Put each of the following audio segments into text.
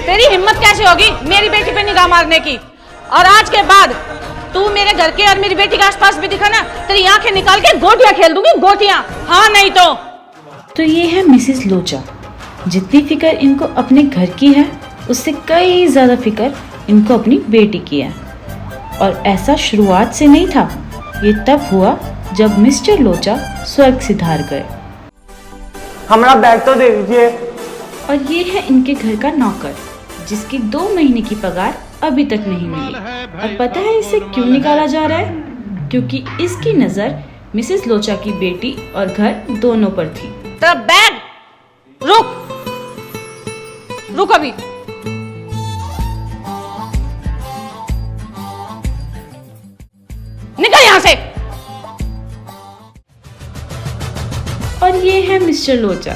तेरी हिम्मत कैसे होगी मेरी बेटी पे निगाह मारने की? और आज के बाद तू मेरे घर के और मेरी बेटी के आसपास भी दिखा ना, तेरी आंखें निकाल के गोटियां खेल दूंगी, गोटियां। हाँ नहीं तो ये है मिसेस लोचा। जितनी फिक्र इनको अपने घर की है उससे कई ज्यादा फिक्र इनको अपनी बेटी की है। और ऐसा शुरुआत से नहीं था, ये तब हुआ जब मिस्टर लोचा स्वर्ग सिधार गए। हमारा बैग तो दे दीजिए। और ये है इनके घर का नौकर, जिसकी 2 महीने की पगार अभी तक नहीं मिली। और पता है इसे क्यों निकाला जा रहा है? क्योंकि इसकी नजर मिसेस लोचा की बेटी और घर दोनों पर थी। तेरा बैग रुक अभी। निकल यहां से। और ये है मिस्टर लोचा।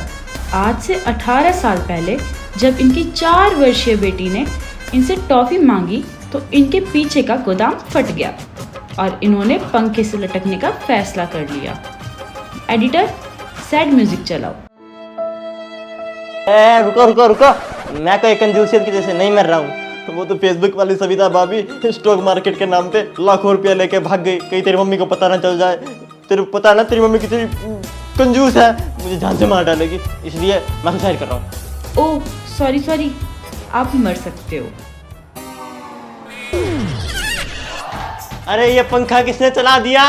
आज से 18 साल पहले जब इनकी 4 वर्षीय बेटी ने इनसे टॉफी मांगी तो इनके पीछे का गोदाम फट गया और इन्होंने पंखे से लटकने का फैसला कर लिया। एडिटर, सैड म्यूजिक चलाओ। रुको, मैं कोई कंजूसियत की जैसे नहीं मर रहा हूँ। वो तो फेसबुक वाली सविता भाभी स्टॉक मार्केट के नाम पे लाखों रुपया लेके भाग गई। कहीं तेरी मम्मी को पता ना चल जाए। तेरे पता है ना तेरी मम्मी कितनी कंजूस है, मुझे जान से मार डालेगी। इसलिए मैं सुसाइड कर रहा हूँ। ओह सॉरी, आप मर सकते हो। अरे ये पंखा किसने चला दिया?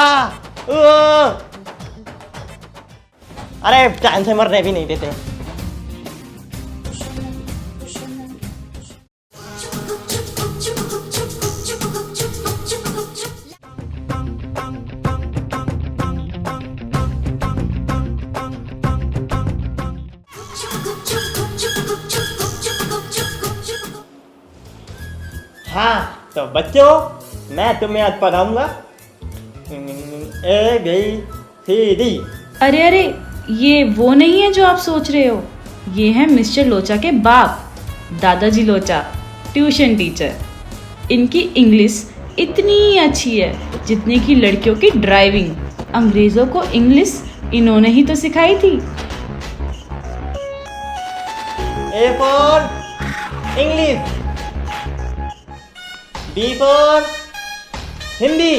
अरे टाइम से मरने भी नहीं देते। हाँ तो बच्चों, मैं तुम्हें आज पढ़ाऊंगा ABCD। अरे ये वो नहीं है जो आप सोच रहे हो। ये है मिस्टर लोचा के बाप, दादाजी लोचा, ट्यूशन टीचर। इनकी इंग्लिश इतनी अच्छी है जितनी की लड़कियों की ड्राइविंग। अंग्रेजों को इंग्लिश इन्होंने ही तो सिखाई थी। A for English, B for Hindi,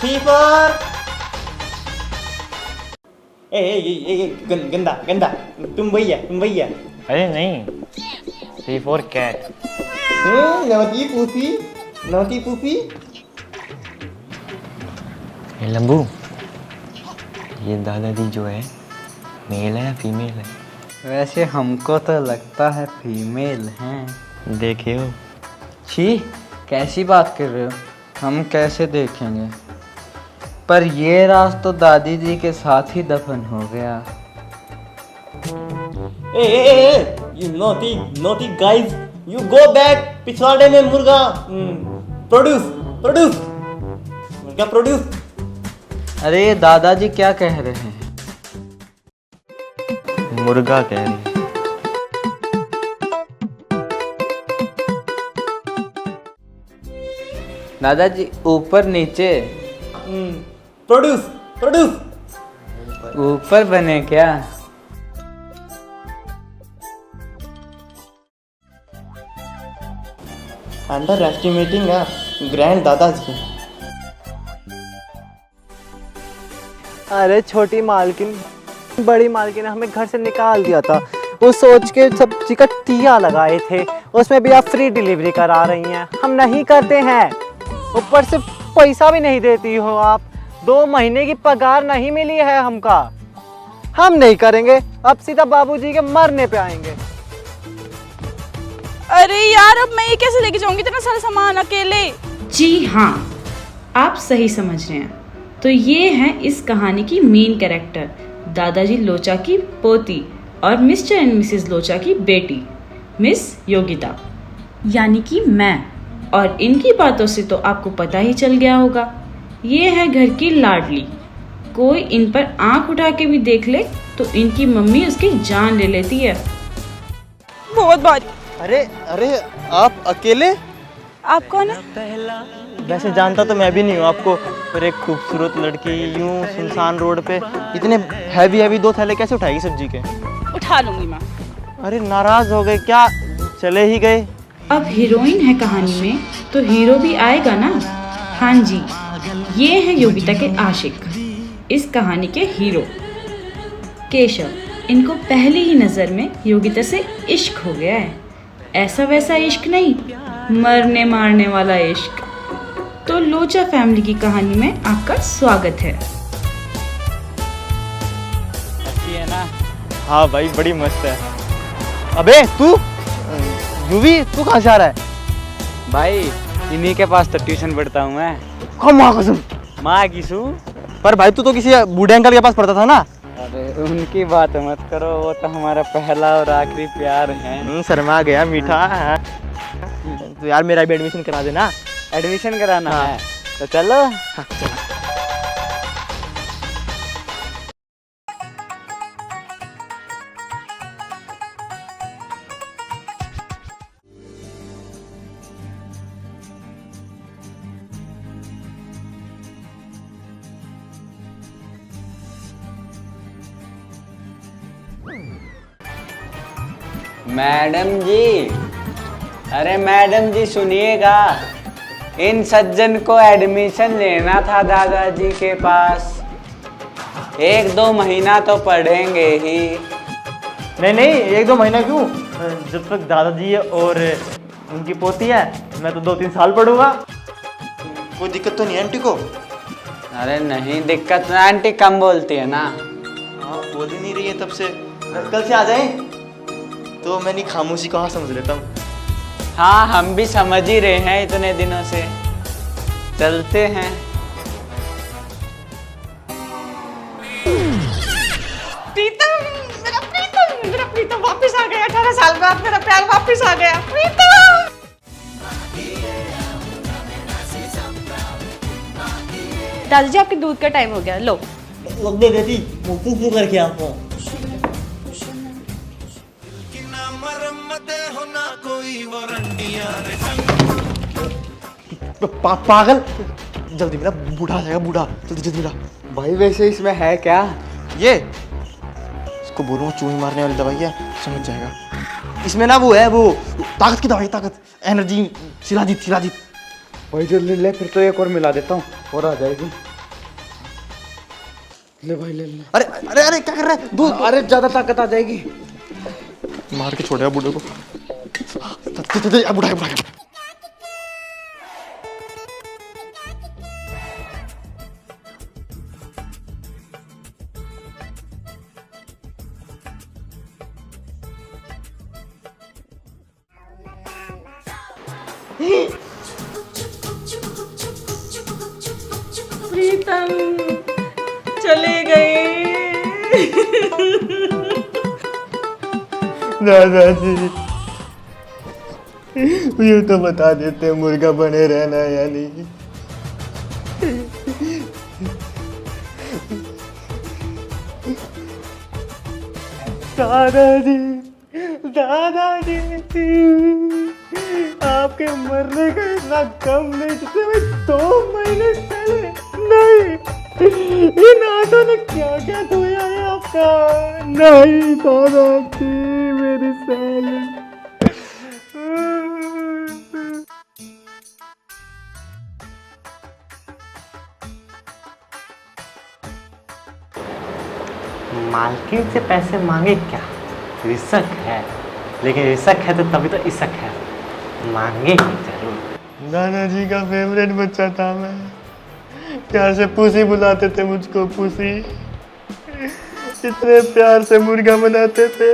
C for गंदा। तुम भैया। अरे नहीं, C for cat। नौटी पूफी। ये लंबू, ये दादाजी जो है मेल है या फीमेल है? वैसे हमको तो लगता है फीमेल हैं। देखियो। छी, कैसी बात कर रहे हो? हम कैसे देखेंगे? पर ये राज तो दादी जी के साथ ही दफन हो गया। You naughty guys, you go back। पिछवाड़े में मुर्गा प्रोड्यूस। अरे दादाजी क्या कह रहे हैं? मुर्गा कह रही है। दादाजी ऊपर नीचे। प्रोड्यूस। ऊपर बने क्या? अंडर एस्टिमेटिंग ग्रैंड दादाजी। अरे छोटी मालकिन, बड़ी मालकिन ने हमें घर से निकाल दिया था। वो सोच के सब्जी का टिया लगाए थे, उसमें भी आप फ्री डिलीवरी करा रही हैं। हम नहीं करते हैं, ऊपर से पैसा भी नहीं देती हो आप। 2 महीने की पगार नहीं मिली है हमका। हम नहीं करेंगे, अब सीधा बाबूजी के मरने पे आएंगे। अरे यार, अब मैं ये कैसे लेके जाऊंगी इतना सारा सामान अकेले? जी हाँ, आप सही समझ रहे हैं। तो ये है इस कहानी की मेन कैरेक्टर, दादाजी लोचा की पोती और मिस्टर एंड मिसेस लोचा की बेटी, मिस योगिता, यानी कि मैं। और इनकी बातों से तो आपको पता ही चल गया होगा, ये है घर की लाडली। कोई इन पर आंख उठा के भी देख ले तो इनकी मम्मी उसकी जान ले लेती है। बहुत बारी। अरे आप अकेले? आप कौन है? वैसे जानता तो मैं भी नहीं हूँ आपको, पर एक खूबसूरत लड़की यूं सुनसान रोड पे इतने हैवी हैवी 2 थैले कैसे उठाएगी सब्जी के? उठा लूंगी माँ। अरे नाराज हो गए क्या? चले ही गए। अब हीरोइन है कहानी में तो हीरो भी आएगा ना। हाँ जी, ये है योगिता के आशिक, इस कहानी के हीरो केशव। इनको पहली ही नज़र में योगिता से इश्क हो गया है। ऐसा वैसा इश्क नहीं, मरने मारने वाला इश्क। तो लोचा फैमिली की कहानी में आपका स्वागत है। अच्छी है ना? हाँ भाई बड़ी मस्त है। अबे तू यूवी, तू कहाँ से आ रहा है? भाई इन्हीं के पास तो ट्यूशन पढ़ता हूँ मैं। कम माँ कसम। माँ किसू? पर भाई तू तो किसी बूढ़े अंकल के पास पढ़ता था ना? अरे उनकी बात मत करो, वो तो हमारा पहला और आखिरी प्यार है। शर्मा गया मीठा। तो यार मेरा भी एडमिशन करा देना। एडमिशन कराना हाँ। है तो चलो। मैडम जी, अरे मैडम जी सुनिएगा, इन सज्जन को एडमिशन लेना था दादाजी के पास। 1-2 महीना तो पढ़ेंगे ही। नहीं नहीं 1-2 महीना क्यों, जब तक दादाजी है और उनकी पोती है मैं तो 2-3 साल पढ़ूंगा। कोई दिक्कत तो नहीं है आंटी को? अरे नहीं दिक्कत ना, आंटी कम बोलती है ना। हाँ बोल ही नहीं रही है तब से। कल से आ जाए तो मैंने खामोशी कहाँ समझ लेता हूँ। हाँ हम भी समझ ही रहे हैं इतने दिनों से। चलते हैं। प्रीतम, मेरा प्रीतम वापस आ गया। 18 साल बाद मेरा प्यार वापस आ गया। प्रीतम दादाजी आपके दूध का टाइम हो गया, लो। दे देती मुंह करके आपको। पागल, जल्दी मिला, बूढ़ा आ जाएगा बूढ़ा, जल्दी जल्दी मिला। भाई वैसे इसमें है क्या? ये इसको बोलूँ चूही मारने वाली दवाई है, समझ जाएगा। इसमें ना वो है, वो ताकत की दवाई, ताकत, एनर्जी, शिलाजीत शिलाजीत। भाई जल्दी ले, फिर तो एक और मिला देता हूँ और आ जाएगी। ले भाई ले ले। अरे अरे अरे क्या कर रहा है? दूध। अरे ज्यादा ताकत आ जाएगी। मार के छोड़ेगा बूढ़े को। बूढ़ा बूढ़ा। प्रीतम चले गए। दादाजी यूँ तो बता देते मुर्गा बने रहना या नहीं। दादाजी दादाजी आपके मरने का इतना कम नहीं जितने मैं 2 महीने पहले। नहीं इन आंखों ने क्या क्या धोया है आपका? नहीं दादाजी मेरी साले। मालकिन से पैसे मांगे क्या? रिसक है, लेकिन रिसक है तो तभी तो इसक है, मांगे जरूर। दादाजी का फेवरेट बच्चा था मैं, प्यार से पूसी बुलाते थे मुझको, पूसी। इतने प्यार से मुर्गा बनाते थे,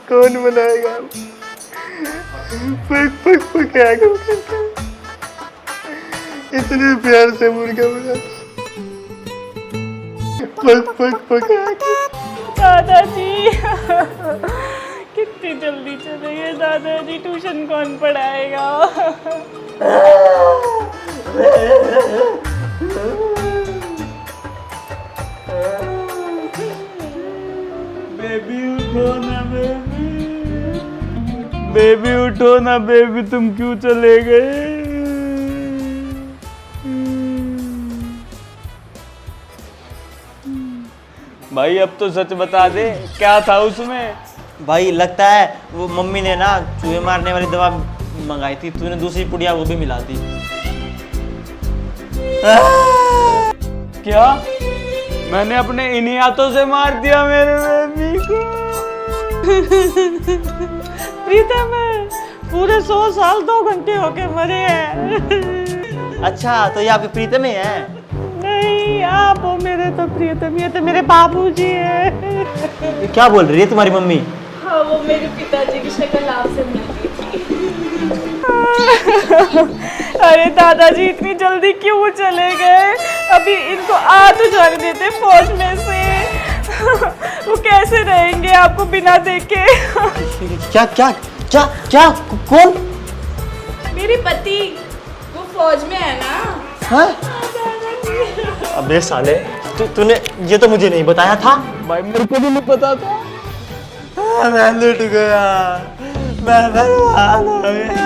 कौन बनाएगा? पक पक पकाएगा, इतने प्यार से मुर्गा बनाते, पक पक पकाएगा। दादाजी कितनी जल्दी चले गए दादाजी, ट्यूशन कौन पढ़ाएगा? बेबी उठो ना बेबी, बेबी उठो ना बेबी, तुम क्यों चले गए? भाई अब तो सच बता दे, क्या था उसमें? भाई लगता है वो मम्मी ने ना चूहे मारने वाली दवा मंगाई थी, तूने दूसरी पुड़िया वो भी मिला दी। क्या? मैंने अपने इन्हीं हाथों से मार दिया मेरे बेबी को। प्रीतम पूरे 100 साल 2 घंटे होके मरे हैं। अच्छा तो ये आपके प्रीतम ही है? नहीं, आप हो मेरे तो प्रीतम, ये तो मेरे बाबूजी है। ये क्या बोल रही है तुम्हारी मम्मी? हाँ, वो मेरे पिताजी की शक्ल आपसे मिलती थी। अरे दादाजी इतनी जल्दी क्यों चले गए? अभी इनको आ तो जाने देते फौज में से। वो कैसे रहेंगे आपको बिना देखे? क्या क्या क्या क्या कौन? मेरे पति, वो फौज में है ना। हाँ? अबे साले तूने ये तो मुझे नहीं बताया था। भाई मेरे को भी नहीं पता था। मैं लुट गया, मैं बर्बाद हो गया।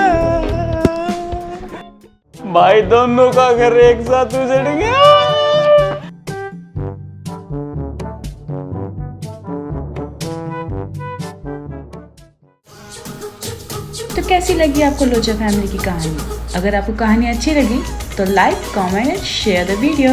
भाई दोनों का घर एक साथ उजड़ गया। तो कैसी लगी आपको लोचा फैमिली की कहानी? अगर आपको कहानी अच्छी लगी तो like, comment and share the video.